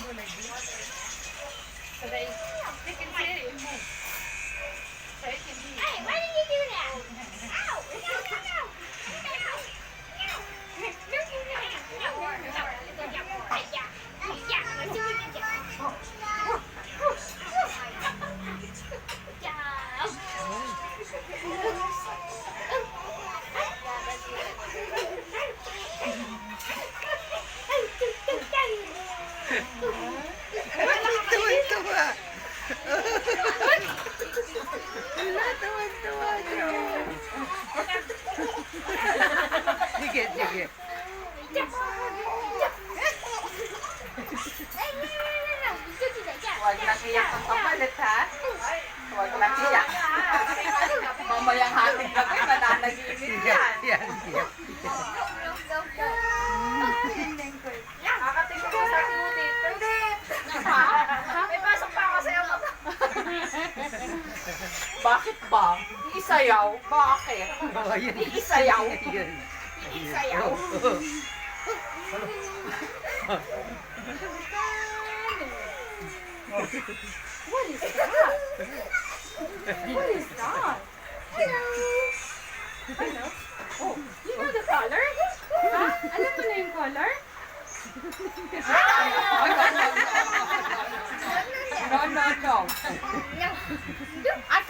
So they can see it move. So it can be. Hey, why did you do that? Ow! No, no, no! Tuwa-tuwa. Tuwa-tuwa siya. Sige, sige. Huwag lang iyak ang kapalit, ha? Huwag lang iyak. Mamayang hating gabi, mananaginip yan. Yan, yan. Nakatingin ko sa kutit. Hindi. Ha? May pasok pa ako sa'yo. Bakit ba? Iisayaw? Bakit? Oh, yan. Iisayaw? Yan. Iisayaw? What is that? What is that? Hello. Hello. Oh, you know the color? Ha? Alam mo na yung color? No, no, no. I